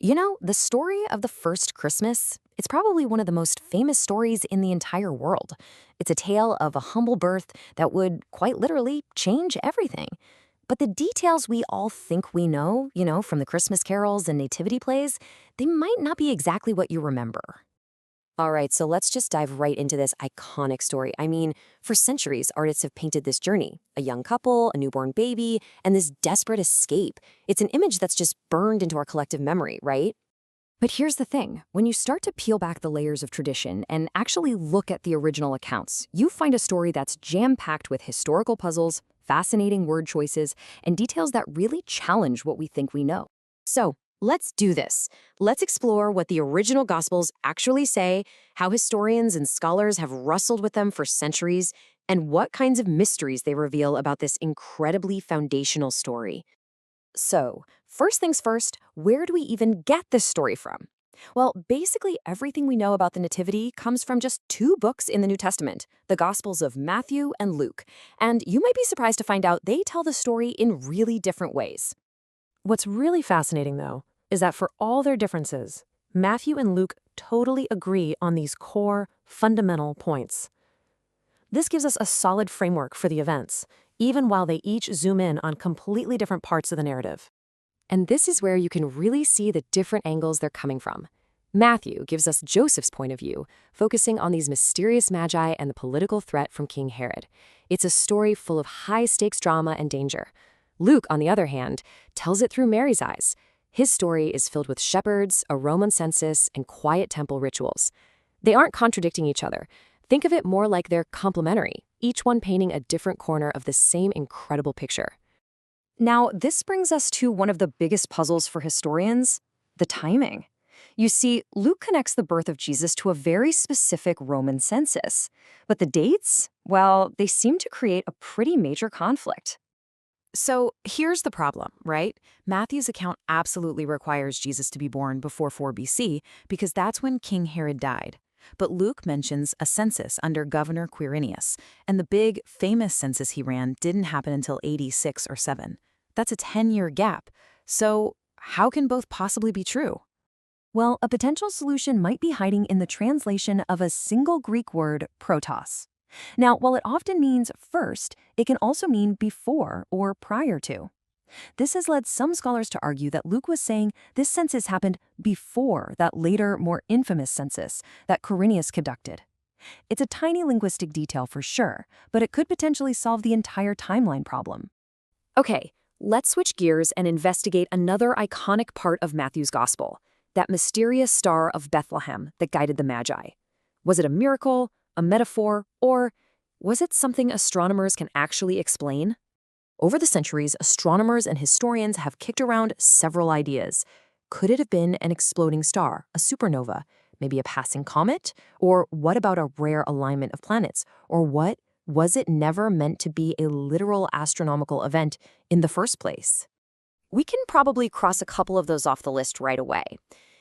The story of the first Christmas, it's probably one of the most famous stories in the entire world. It's a tale of a humble birth that would quite literally change everything. But the details we all think we know, from the Christmas carols and nativity plays, they might not be exactly what you remember. All right, so let's just dive right into this iconic story. For centuries, artists have painted this journey: a young couple, a newborn baby, and this desperate escape. It's an image that's just burned into our collective memory, right? But here's the thing. When you start to peel back the layers of tradition and actually look at the original accounts, you find a story that's jam-packed with historical puzzles, fascinating word choices, and details that really challenge what we think we know. So, let's do this. Let's explore what the original Gospels actually say, how historians and scholars have wrestled with them for centuries, and what kinds of mysteries they reveal about this incredibly foundational story. So, first things first, where do we even get this story from? Well, basically everything we know about the Nativity comes from just two books in the New Testament, the Gospels of Matthew and Luke. And you might be surprised to find out they tell the story in really different ways. What's really fascinating, though, is that for all their differences, Matthew and Luke totally agree on these core, fundamental points. This gives us a solid framework for the events, even while they each zoom in on completely different parts of the narrative. And this is where you can really see the different angles they're coming from. Matthew gives us Joseph's point of view, focusing on these mysterious magi and the political threat from King Herod. It's a story full of high-stakes drama and danger. Luke, on the other hand, tells it through Mary's eyes. His story is filled with shepherds, a Roman census, and quiet temple rituals. They aren't contradicting each other. Think of it more like they're complementary, each one painting a different corner of the same incredible picture. Now, this brings us to one of the biggest puzzles for historians: the timing. You see, Luke connects the birth of Jesus to a very specific Roman census. But the dates, well, they seem to create a pretty major conflict. So here's the problem, right? Matthew's account absolutely requires Jesus to be born before 4 BC because that's when King Herod died. But Luke mentions a census under Governor Quirinius, and the big, famous census he ran didn't happen until 86 or 7. That's a 10-year gap. So how can both possibly be true? Well, a potential solution might be hiding in the translation of a single Greek word, protos. Now, while it often means first, it can also mean before or prior to. This has led some scholars to argue that Luke was saying this census happened before that later, more infamous census that Quirinius conducted. It's a tiny linguistic detail for sure, but it could potentially solve the entire timeline problem. Okay, let's switch gears and investigate another iconic part of Matthew's Gospel, that mysterious star of Bethlehem that guided the Magi. Was it a miracle, a metaphor, or was it something astronomers can actually explain? Over the centuries, astronomers and historians have kicked around several ideas. Could it have been an exploding star, a supernova, maybe a passing comet? Or what about a rare alignment of planets? Or what was it never meant to be a literal astronomical event in the first place? We can probably cross a couple of those off the list right away.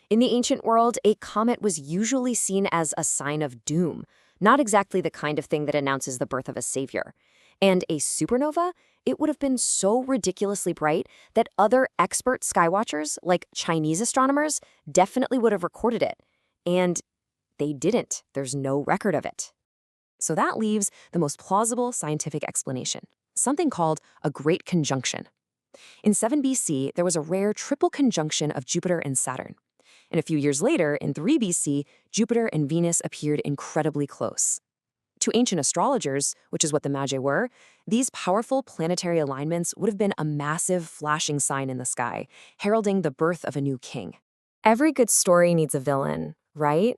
In the ancient world, a comet was usually seen as a sign of doom, not exactly the kind of thing that announces the birth of a savior. And a supernova? It would have been so ridiculously bright that other expert skywatchers, like Chinese astronomers, definitely would have recorded it. And they didn't. There's no record of it. So that leaves the most plausible scientific explanation, something called a great conjunction. In 7 BC, there was a rare triple conjunction of Jupiter and Saturn. And a few years later, in 3 BC, Jupiter and Venus appeared incredibly close. To ancient astrologers, which is what the Magi were, these powerful planetary alignments would have been a massive flashing sign in the sky, heralding the birth of a new king. Every good story needs a villain, right?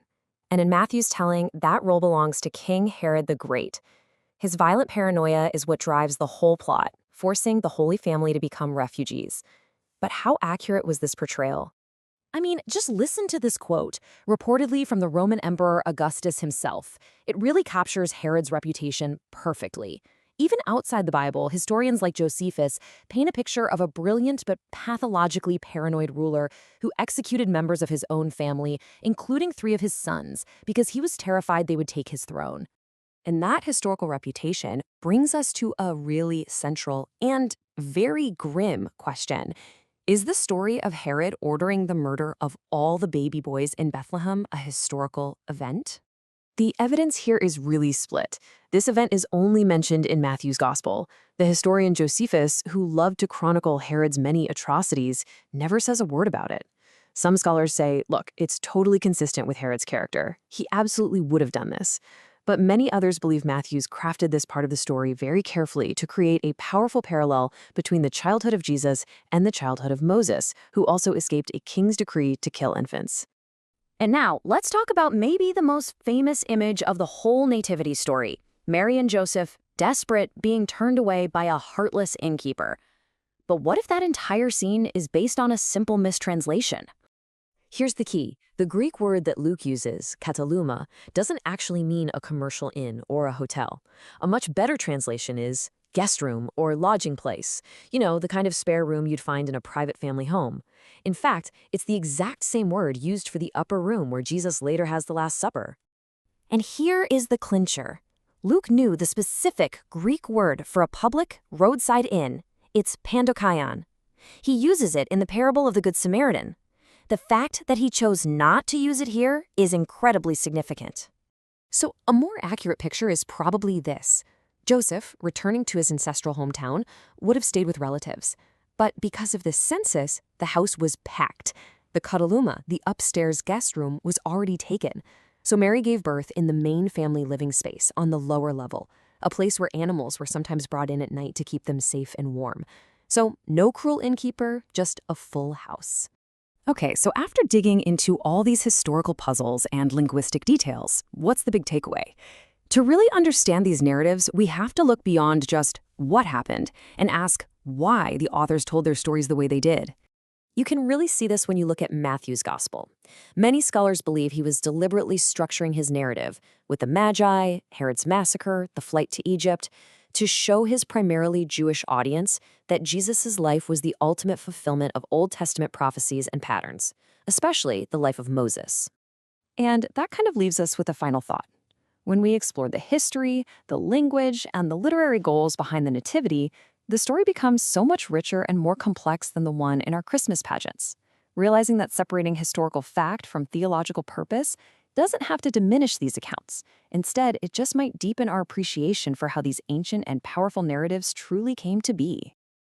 And in Matthew's telling, that role belongs to King Herod the Great. His violent paranoia is what drives the whole plot, forcing the Holy Family to become refugees. But how accurate was this portrayal? Just listen to this quote, reportedly from the Roman Emperor Augustus himself. It really captures Herod's reputation perfectly. Even outside the Bible, historians like Josephus paint a picture of a brilliant but pathologically paranoid ruler who executed members of his own family, including 3 of his sons, because he was terrified they would take his throne. And that historical reputation brings us to a really central and very grim question. Is the story of Herod ordering the murder of all the baby boys in Bethlehem a historical event? The evidence here is really split. This event is only mentioned in Matthew's Gospel. The historian Josephus, who loved to chronicle Herod's many atrocities, never says a word about it. Some scholars say, look, it's totally consistent with Herod's character. He absolutely would have done this. But many others believe Matthew's crafted this part of the story very carefully to create a powerful parallel between the childhood of Jesus and the childhood of Moses, who also escaped a king's decree to kill infants. And now, let's talk about maybe the most famous image of the whole nativity story, Mary and Joseph, desperate, being turned away by a heartless innkeeper. But what if that entire scene is based on a simple mistranslation? Here's the key. The Greek word that Luke uses, kataluma, doesn't actually mean a commercial inn or a hotel. A much better translation is guest room or lodging place. You know, the kind of spare room you'd find in a private family home. In fact, it's the exact same word used for the upper room where Jesus later has the Last Supper. And here is the clincher. Luke knew the specific Greek word for a public roadside inn. It's pandokaion. He uses it in the parable of the Good Samaritan. The fact that he chose not to use it here is incredibly significant. So a more accurate picture is probably this. Joseph, returning to his ancestral hometown, would have stayed with relatives. But because of the census, the house was packed. The kataluma, the upstairs guest room, was already taken. So Mary gave birth in the main family living space on the lower level, a place where animals were sometimes brought in at night to keep them safe and warm. So no cruel innkeeper, just a full house. Okay, so after digging into all these historical puzzles and linguistic details, what's the big takeaway? To really understand these narratives, we have to look beyond just what happened and ask why the authors told their stories the way they did. You can really see this when you look at Matthew's Gospel. Many scholars believe he was deliberately structuring his narrative with the Magi, Herod's massacre, the flight to Egypt, to show his primarily Jewish audience that Jesus' life was the ultimate fulfillment of Old Testament prophecies and patterns, especially the life of Moses. And that kind of leaves us with a final thought. When we explore the history, the language, and the literary goals behind the Nativity, the story becomes so much richer and more complex than the one in our Christmas pageants. Realizing that separating historical fact from theological purpose doesn't have to diminish these accounts. Instead, it just might deepen our appreciation for how these ancient and powerful narratives truly came to be.